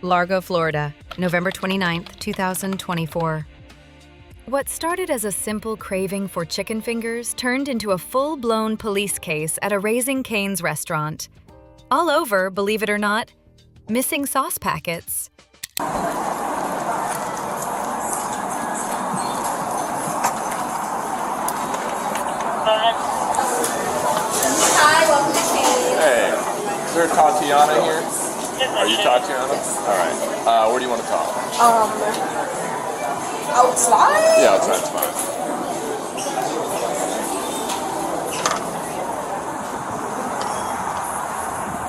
Largo, Florida, November 29th, 2024. What started as a simple craving for chicken fingers turned into a full-blown police case at a Raising Cane's restaurant. All over, believe it or not, missing sauce packets. Hi, welcome to Cane's. Hey, is there a Tatiana here? Are you Tatiana? Yes. All right. Where do you want to talk? Outside? Yeah, outside's fine.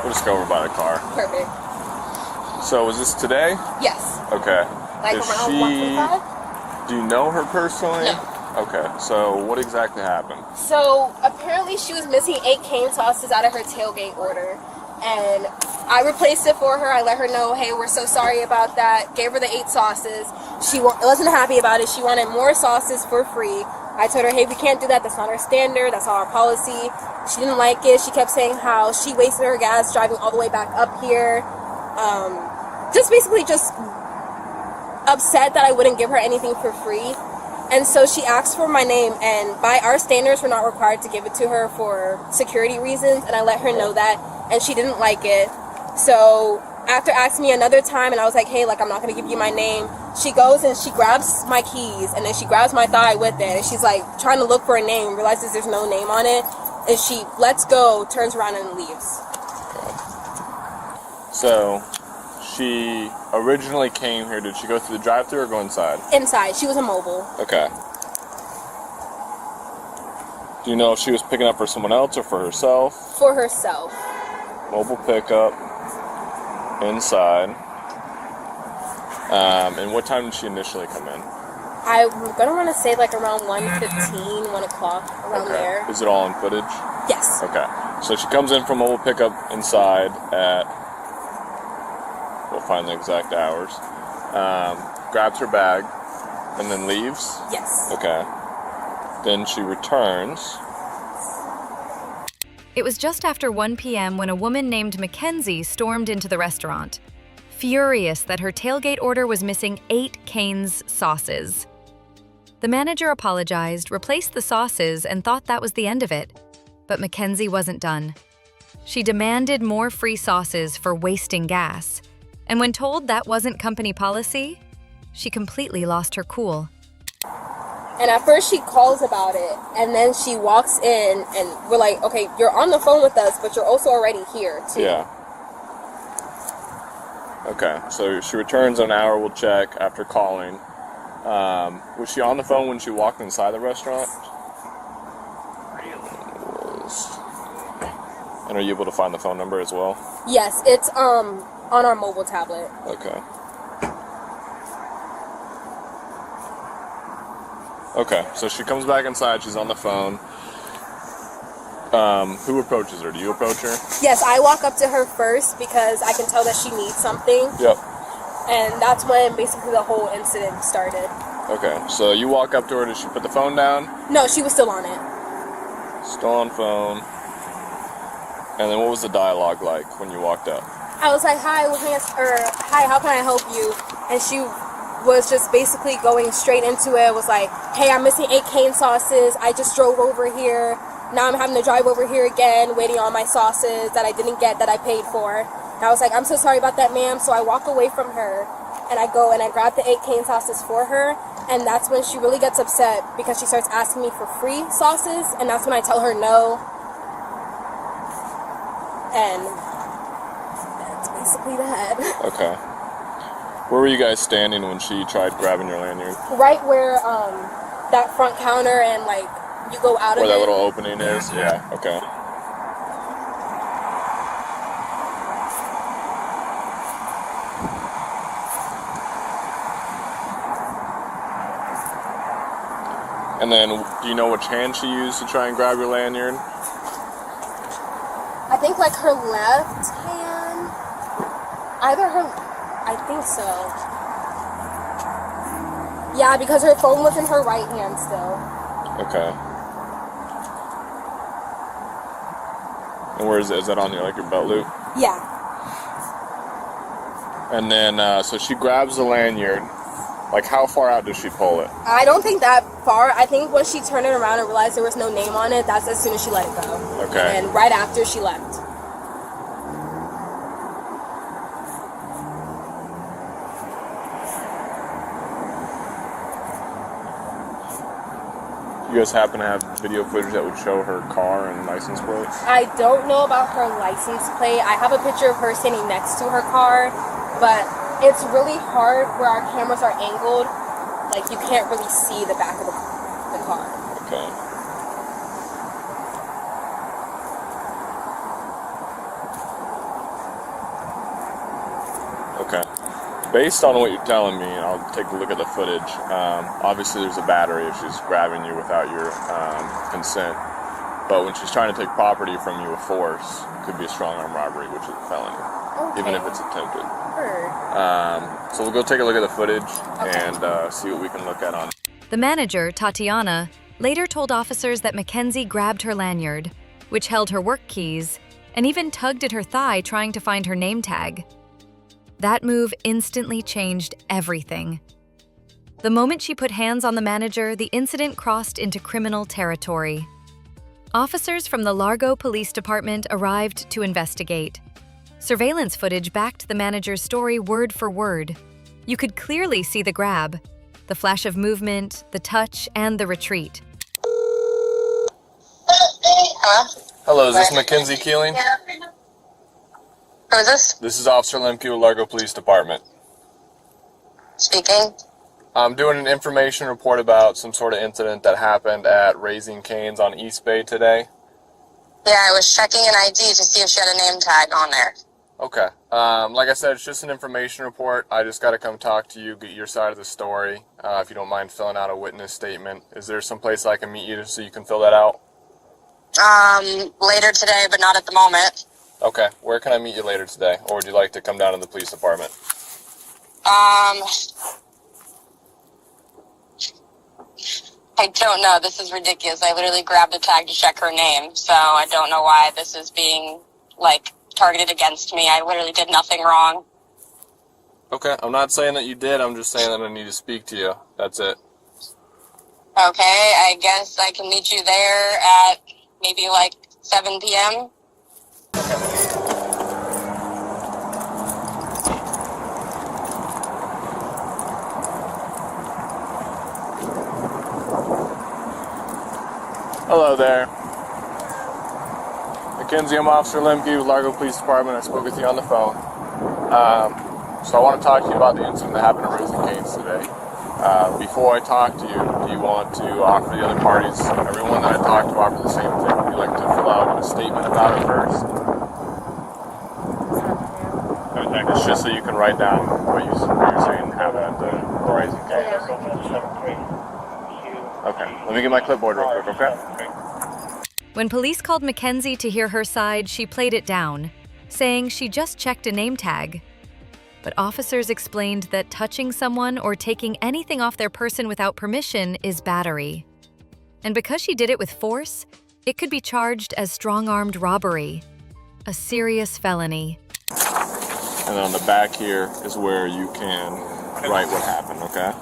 We'll just go over by the car. Perfect. So, was this today? Yes. Okay. Like Is around she? 1:45? Do you know her personally? No. Okay. So, what exactly happened? So, apparently she was missing 8 cane sauces out of her tailgate order. And I replaced it for her. I let her know, hey, we're so sorry about that. Gave her the 8 sauces. She wasn't happy about it. She wanted more sauces for free. I told her, hey, we can't do that. That's not our standard. That's not our policy. She didn't like it. She kept saying how she wasted her gas driving all the way back up here. Just basically just upset that I wouldn't give her anything for free. And so she asked for my name, and by our standards, we're not required to give it to her for security reasons, and I let her know that, and she didn't like it. So after asking me another time, and I was like, hey, like, I'm not going to give you my name, she goes and she grabs my keys, and then she grabs my thigh with it, and she's like trying to look for a name, realizes there's no name on it, and she lets go, turns around, and leaves. So, she originally came here. Did she go through the drive-thru or go inside? Inside. She was a mobile. Okay. Do you know if she was picking up for someone else or for herself? For herself. Mobile pickup. Inside. And what time did she initially come in? I'm going to want to say like around 1:15, 1 o'clock, around there. Is it all in footage? Yes. Okay. So she comes in from mobile pickup inside at, we'll find the exact hours, grabs her bag, and then leaves? Yes. Okay. Then she returns. It was just after 1 p.m. when a woman named Mackenzie stormed into the restaurant, furious that her tailgate order was missing 8 Cane's sauces. The manager apologized, replaced the sauces, and thought that was the end of it. But Mackenzie wasn't done. She demanded more free sauces for wasting gas. And when told that wasn't company policy, she completely lost her cool. And at first she calls about it, and then she walks in, and we're like, okay, you're on the phone with us, but you're also already here, too. Yeah. Okay, so she returns an hour, we'll check, after calling. Was she on the phone when she walked inside the restaurant? And are you able to find the phone number as well? Yes, it's on our mobile tablet. Okay. Okay, so she comes back inside, she's on the phone. Who approaches her? Do you approach her? Yes, I walk up to her first because I can tell that she needs something. Yep. And that's when basically the whole incident started. Okay, so you walk up to her, did she put the phone down? No, she was still on it. Still on phone. And then what was the dialogue like when you walked up? I was like, hi, hi, how can I help you? And she was just basically going straight into it. Was like, hey, I'm missing 8 cane sauces. I just drove over here. Now I'm having to drive over here again, waiting on my sauces that I didn't get, that I paid for. And I was like, I'm so sorry about that, ma'am. So I walk away from her, and I go and I grab the 8 cane sauces for her. And that's when she really gets upset because she starts asking me for free sauces. And that's when I tell her no. And that's basically that. Okay. Where were you guys standing when she tried grabbing your lanyard? Right where that front counter and like you go out of it. Where that little opening is? Yeah, okay. And then, do you know which hand she used to try and grab your lanyard? I think like her left hand. Either her, I think so. Yeah, because her phone was in her right hand still. Okay. And where is it? Is that on your, like, your belt loop? Yeah. And then, so she grabs the lanyard. Like, how far out does she pull it? I don't think that far. I think when she turned it around and realized there was no name on it, that's as soon as she let it go. Okay. And right after she left. You guys happen to have video footage that would show her car and license plate? I don't know about her license plate. I have a picture of her standing next to her car, but it's really hard where our cameras are angled. Like, you can't really see the back of the car. Okay. Okay. Based on what you're telling me, and I'll take a look at the footage, obviously there's a battery if she's grabbing you without your consent. But when she's trying to take property from you with force, it could be a strong arm robbery, which is a felony, even if it's attempted. So we'll go take a look at the footage and see what we can look at on. The manager, Tatiana, later told officers that Mackenzie grabbed her lanyard, which held her work keys, and even tugged at her thigh trying to find her name tag. That move instantly changed everything. The moment she put hands on the manager, the incident crossed into criminal territory. Officers from the Largo Police Department arrived to investigate. Surveillance footage backed the manager's story word for word. You could clearly see the grab, the flash of movement, the touch, and the retreat. Hello? Hello, is this Mackenzie Keeling? Who is this? This is Officer Lemke with Largo Police Department. Speaking. I'm doing an information report about some sort of incident that happened at Raising Cane's on East Bay today. Yeah, I was checking an ID to see if she had a name tag on there. Okay. Like I said, it's just an information report. I just got to come talk to you, get your side of the story. If you don't mind filling out a witness statement. Is there some place I can meet you so you can fill that out? Later today, but not at the moment. Okay. Where can I meet you later today? Or would you like to come down to the police department? I don't know. This is ridiculous. I literally grabbed a tag to check her name, so I don't know why this is being, targeted against me. I literally did nothing wrong. Okay. I'm not saying that you did. I'm just saying that I need to speak to you. That's it. Okay, I guess I can meet you there at maybe 7 p.m. Hello there. Mackenzie, I'm Officer Lemke with Largo Police Department. I spoke with you on the phone. So I want to talk to you about the incident that happened at Raising Cane's today. Before I talk to you, do you want to offer the other parties, everyone that I talked to, offer the same thing? Would you like to fill out a statement about it first? It's just so you can write down what you're saying happened at the Raising Cane's. Okay, let me get my clipboard real quick, okay? When police called Mackenzie to hear her side, she played it down, saying she just checked a name tag. But officers explained that touching someone or taking anything off their person without permission is battery. And because she did it with force, it could be charged as strong-armed robbery, a serious felony. And then on the back here is where you can write what happened, okay?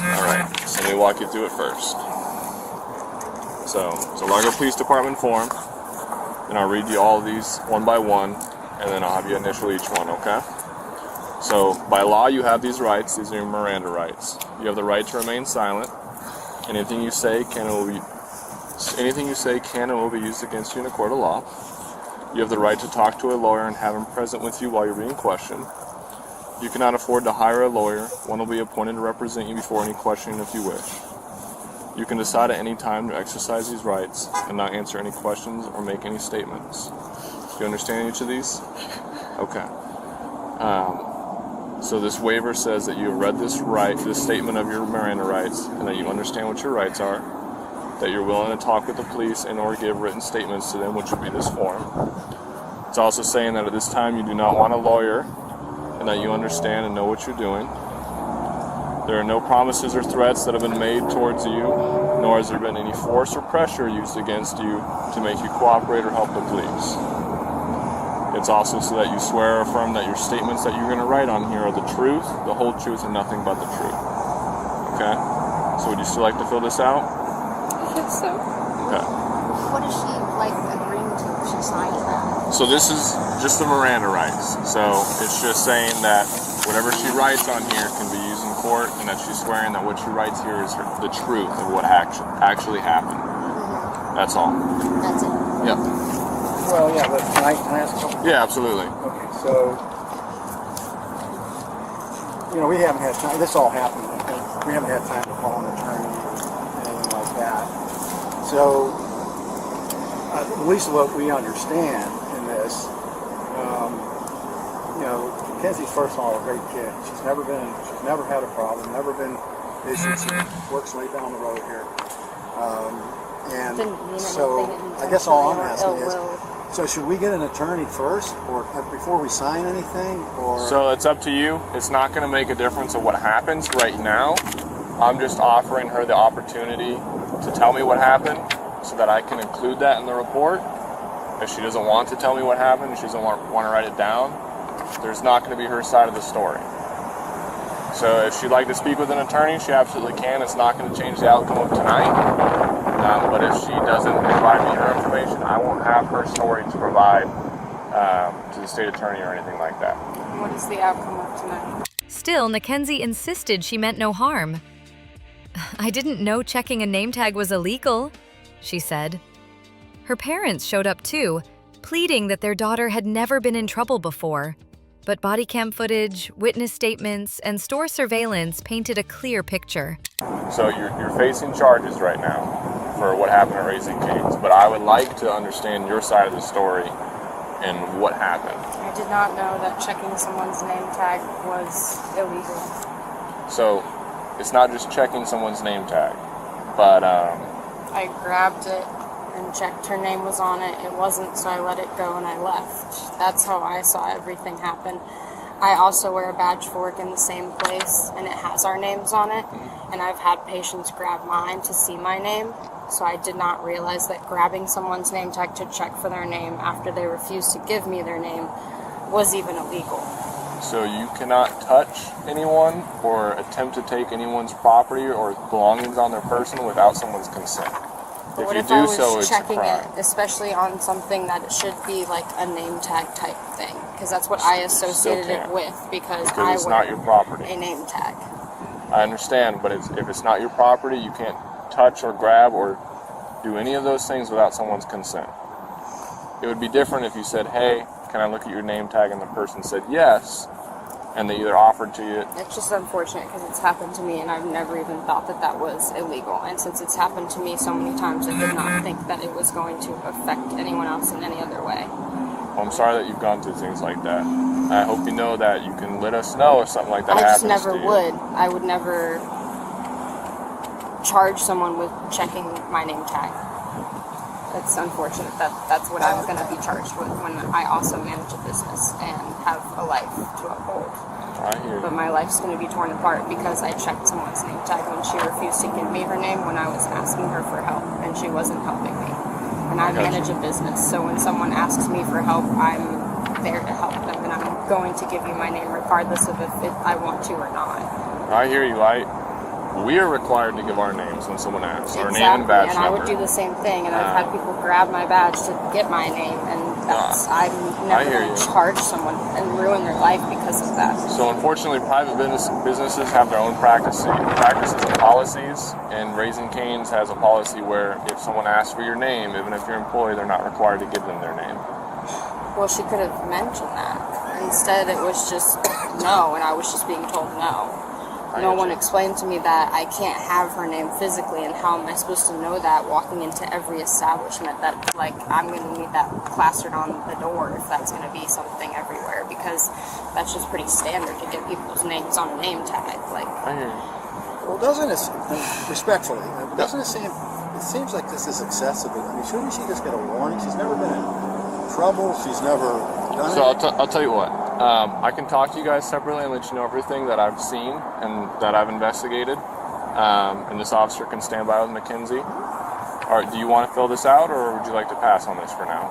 All right, so let me walk you through it first. So it's a Largo Police Department form, and I'll read you all of these one by one, and then I'll have you initial each one, okay? So by law, you have these rights. These are your Miranda rights. You have the right to remain silent. Anything you say can and will be used against you in a court of law. You have the right to talk to a lawyer and have him present with you while you're being questioned. You cannot afford to hire a lawyer. One will be appointed to represent you before any questioning if you wish. You can decide at any time to exercise these rights and not answer any questions or make any statements. Do you understand each of these? Okay. So this waiver says that you have read this statement of your Miranda rights, and that you understand what your rights are, that you're willing to talk with the police and or give written statements to them, which would be this form. It's also saying that at this time you do not want a lawyer, and that you understand and know what you're doing. There are no promises or threats that have been made towards you, nor has there been any force or pressure used against you to make you cooperate or help the police. It It's also so that you swear or affirm that your statements that you're going to write on here are the truth, the whole truth, and nothing but the truth. Okay? So would you still like to fill this out? I think so. Okay. What is she like agreeing to if she signs that? So this is just the Miranda rights. So it's just saying that whatever she writes on here can be used in court, and that she's swearing that what she writes here is the truth of what actually happened. That's all. That's it. Yep. Well, yeah, but can I ask a couple? Yeah, absolutely. Okay, so, we haven't had time, this all happened, we haven't had time to call an attorney or anything like that. So, at least what we understand in this, Mackenzie's first of all a great kid. She's never had a problem, never been issues. She works right down the road here. And so, I guess all I'm asking is, so should we get an attorney first, or before we sign anything, or? So it's up to you. It's not going to make a difference of what happens right now. I'm just offering her the opportunity to tell me what happened so that I can include that in the report. If she doesn't want to tell me what happened, she doesn't want to write it down, there's not going to be her side of the story. So if she'd like to speak with an attorney, she absolutely can. It's not going to change the outcome of tonight. But if she doesn't provide me her information, I won't have her story to provide to the state attorney or anything like that. What is the outcome of tonight? Still, Mackenzie insisted she meant no harm. I didn't know checking a name tag was illegal, she said. Her parents showed up too, pleading that their daughter had never been in trouble before. But body cam footage, witness statements, and store surveillance painted a clear picture. So you're facing charges right now for what happened at Raising Cane's, but I would like to understand your side of the story and what happened. I did not know that checking someone's name tag was illegal. So it's not just checking someone's name tag, but I grabbed it and checked her name was on it. It wasn't, so I let it go and I left. That's how I saw everything happen. I also wear a badge for work in the same place, and it has our names on it, and I've had patients grab mine to see my name, so I did not realize that grabbing someone's name tag to check for their name after they refused to give me their name was even illegal. So you cannot touch anyone or attempt to take anyone's property or belongings on their person without someone's consent. But what you if do I was so, it's a checking crime. it, especially on something that it should be like a name tag type thing? Because that's what I associated it can't. with, because Because I it's wear not your property. a name tag. I understand, but if it's not your property, you can't touch or grab or do any of those things without someone's consent. It would be different if you said, hey, can I look at your name tag? And the person said yes, and they either offered to you. It's just unfortunate because it's happened to me and I've never even thought that that was illegal. And since it's happened to me so many times, I did not think that it was going to affect anyone else in any other way. Well, I'm sorry that you've gone through things like that. I hope you know that you can let us know if something like that I happens just never to you. would. I would never charge someone with checking my name tag. It's unfortunate that that's what I'm going to be charged with when I also manage a business and have a life to uphold. I hear you. But my life's going to be torn apart because I checked someone's name tag when she refused to give me her name when I was asking her for help and she wasn't helping me. And I manage a business, so when someone asks me for help, I'm there to help them, and I'm going to give you my name regardless of if I want to or not. I hear you. We are required to give our names when someone asks. Our Exactly, name and badge and I would number. do the same thing, and I've had people grab my badge to get my name, and I'm never hear going to you. charge someone and ruin their life because of that. So unfortunately, private businesses have their own practices and policies, and Raising Cane's has a policy where if someone asks for your name, even if you're an employee, they're not required to give them their name. Well, she could have mentioned that. Instead, it was just no, and I was just being told no. No one explained to me that I can't have her name physically, and how am I supposed to know that walking into every establishment that, like, I'm going to need that plastered on the door if that's going to be something everywhere, because that's just pretty standard to get people's names on a name tag. Like, I hear you. Well, doesn't it, respectfully, doesn't it seems like this is excessive. I mean, shouldn't she just get a warning? She's never been in trouble. She's never done So it. I'll tell you what. I can talk to you guys separately and let you know everything that I've seen and that I've investigated. And this officer can stand by with Mackenzie. All right, do you want to fill this out, or would you like to pass on this for now?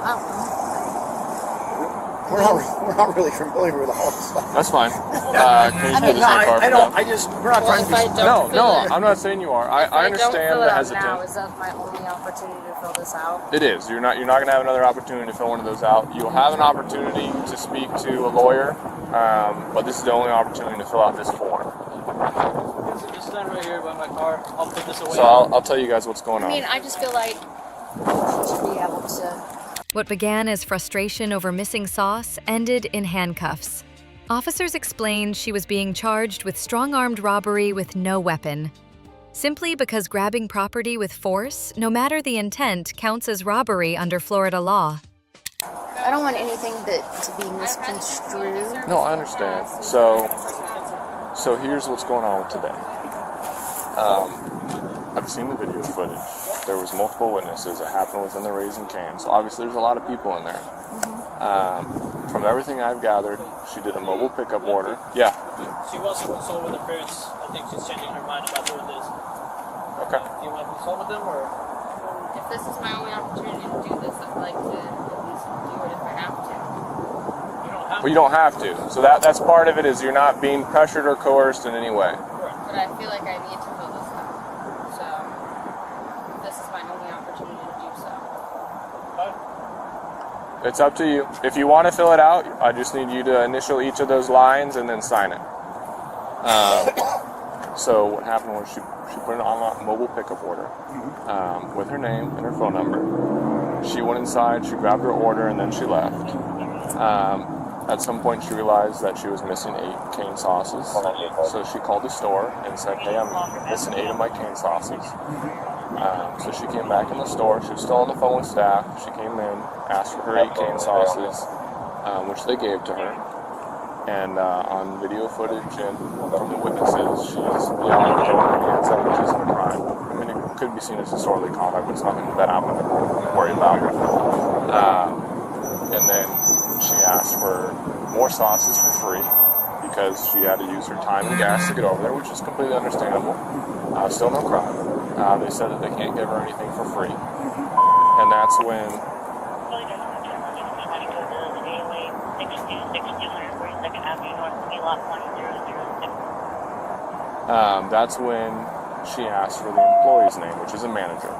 I don't know. We're not really familiar with all this stuff. That's fine. Can you put this in the car for now? We're not trying to be. No, I'm not saying you are. I understand the hesitation. Now, is that my only opportunity to fill this out? It is. You're not going to have another opportunity to fill one of those out. You'll have an opportunity to speak to a lawyer, but this is the only opportunity to fill out this form. Just stand right here by my car. I'll put this away. So I'll tell you guys what's going I on. mean, I just feel like she should be able to. What began as frustration over missing sauce ended in handcuffs. Officers explained she was being charged with strong-armed robbery with no weapon. Simply because grabbing property with force, no matter the intent, counts as robbery under Florida law. I don't want anything to be misconstrued. No, I understand. So here's what's going on today. I've seen the video footage. There was multiple witnesses. It happened within the Raising Cane. So obviously there's a lot of people in there. From everything I've gathered, she did a mobile pickup order. Yeah. She wants to consult with her parents. I think she's changing her mind about doing this. Okay. Do you want to consult with them, or? If this is my only opportunity to do this, I'd like to at least do it if I have to. You don't have Well, you don't have to. So that's part of it, is you're not being pressured or coerced in any way. But I feel like I need to fill this out. So this is my only opportunity to do so. It's up to you. If you want to fill it out, I just need you to initial each of those lines and then sign it. So what happened was she put it on a mobile pickup order with her name and her phone number. She went inside, she grabbed her order, and then she left. At some point she realized that she was missing 8 cane sauces. So she called the store and said, hey, I'm missing 8 of my cane sauces. So she came back in the store. She was still on the phone with staff. She came in, asked for her 8 cane sauces, which they gave to her. And on video footage and from the witnesses, she's yelling and throwing her hands up, which isn't a crime. I mean, it could be seen as disorderly conduct, but it's nothing that I'm going to worry about. And then she asked for more sauces for free because she had to use her time and gas to get over there, which is completely understandable. Still no crime. They said that they can't give her anything for free. And that's when she asked for the employee's name, which is a manager.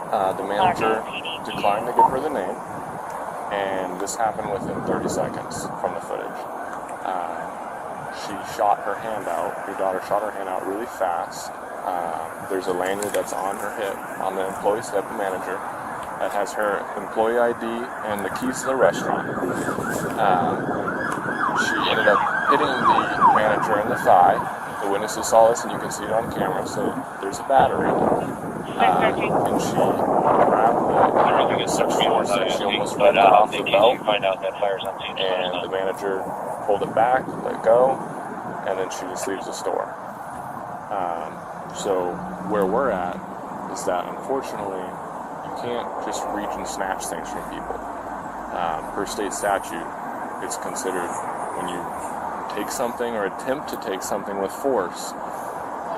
The manager declined to give her the name, and this happened within 30 seconds from the footage. She shot her hand out. Your daughter shot her hand out really fast. There's a lanyard that's on her hip, on the employee's hip, the manager, that has her employee ID and the keys to the restaurant. She ended up hitting the manager in the thigh. The witnesses saw this, and you can see it on camera, so there's a battery. And she grabbed it with such force that she almost ripped it off the belt. And the manager pulled it back, let go, and then she just leaves the store. So where we're at is that, unfortunately, you can't just reach and snatch things from people. Per state statute, it's considered when you take something or attempt to take something with force,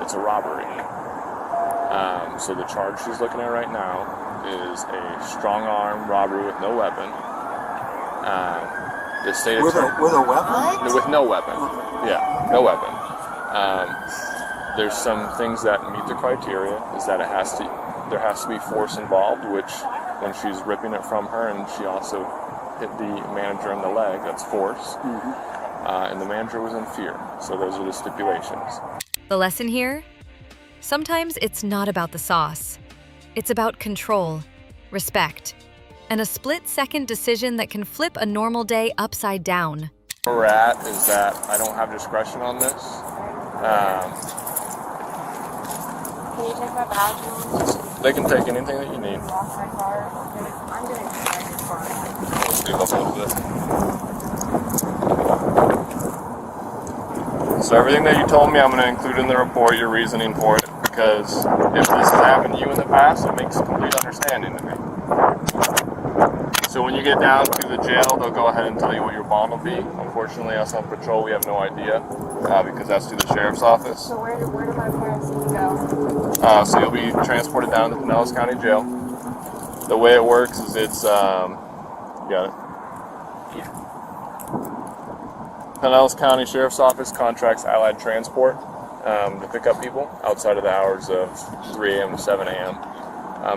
it's a robbery. So the charge she's looking at right now is a strong-arm robbery with no weapon. The state With a weapon? with no weapon. Yeah, no weapon. There's some things that meet the criteria, is that there has to be force involved, which when she's ripping it from her, and she also hit the manager in the leg, that's force. And the manager was in fear. So those are the stipulations. The lesson here? Sometimes it's not about the sauce. It's about control, respect, and a split-second decision that can flip a normal day upside down. Where we're at is that I don't have discretion on this. Can you take my badge? They can take anything that you need. Lost my car. I'm gonna drive your car. Let's do a little bit. So everything that you told me, I'm going to include in the report, your reasoning for it, because if this has happened to you in the past, it makes complete understanding to me. So when you get down to the jail, they'll go ahead and tell you what your bond will be. Unfortunately, us on patrol, we have no idea, because that's through the sheriff's office. So where do my parents need to go? So you'll be transported down to Pinellas County Jail. The way it works is it's You got it? Yeah. Pinellas County Sheriff's Office contracts Allied Transport to pick up people outside of the hours of 3 a.m. to 7 a.m.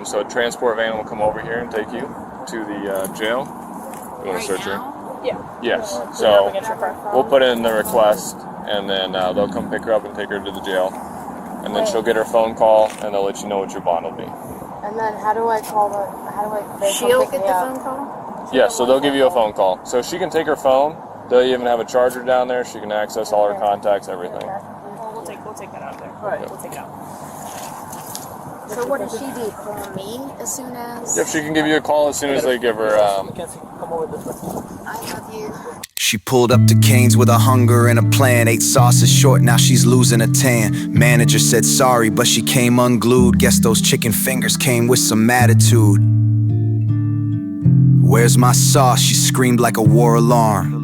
So a transport van will come over here and take you to the jail. You want to search her? Yeah. Yes. So we'll put in the request, and then they'll come pick her up and take her to the jail. And then she'll get her phone call, and they'll let you know what your bond will be. And then how do I call the? She'll get the phone call? Yeah, so they'll give you a phone call. So she can take her phone. They'll even have a charger down there. She can access all her contacts, everything. We'll take that out of there. All right, we'll take it out. So what does she do? Call me as soon as? Yep, she can give you a call as soon as they give her. Mackenzie, come over this way. I love you. She pulled up to Cane's with a hunger and a plan. 8 sauces short, now she's losing a tan. Manager said sorry, but she came unglued. Guess those chicken fingers came with some attitude. Where's my sauce? She screamed like a war alarm.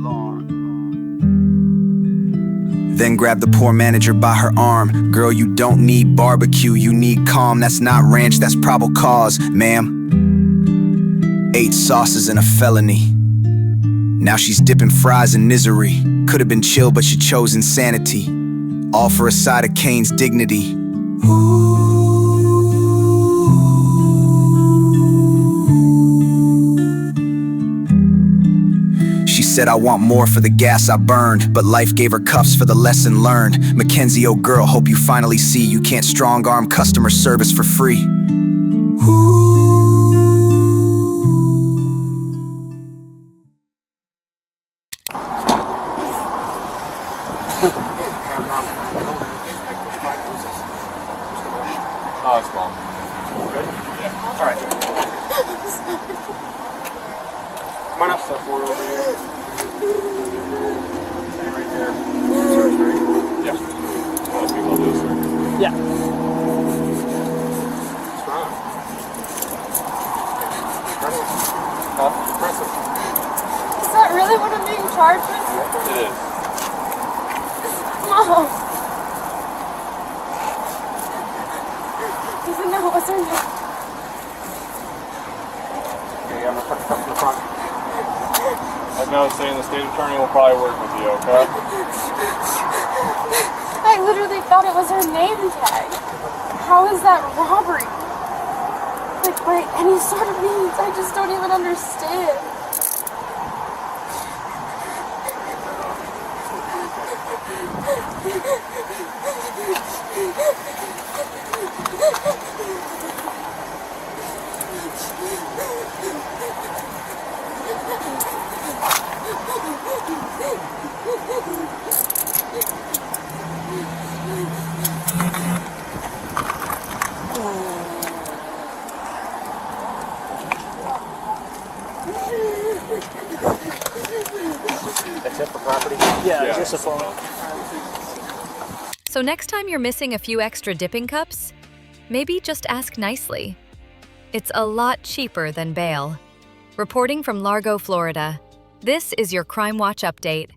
Then grabbed the poor manager by her arm. Girl, you don't need barbecue, you need calm. That's not ranch, that's probable cause, ma'am. 8 sauces and a felony. Now she's dipping fries in misery. Could've been chill, but she chose insanity. All for a side of Cane's dignity. She said, I want more for the gas I burned, but life gave her cuffs for the lesson learned. Mackenzie, oh girl, hope you finally see you can't strong-arm customer service for free. Oh, it's fine. Good? Yeah. All right. Come on up, step forward over here. Stay right there. Search, right? Yeah. Most people do, sir. Yeah. What's wrong? Press it. Huh? Press it. Is that really what I'm being charged with? It is. Mom. Even though it wasn't me. Okay, I'm gonna put stuff in the front. Like I was saying, the state attorney will probably work with you, okay? I literally thought it was her name tag. How is that robbery? Like, by any sort of means, I just don't even understand. That's it for property? Yeah, just a phone. So next time you're missing a few extra dipping cups, maybe just ask nicely. It's a lot cheaper than bail. Reporting from Largo, Florida, this is your Crime Watch update.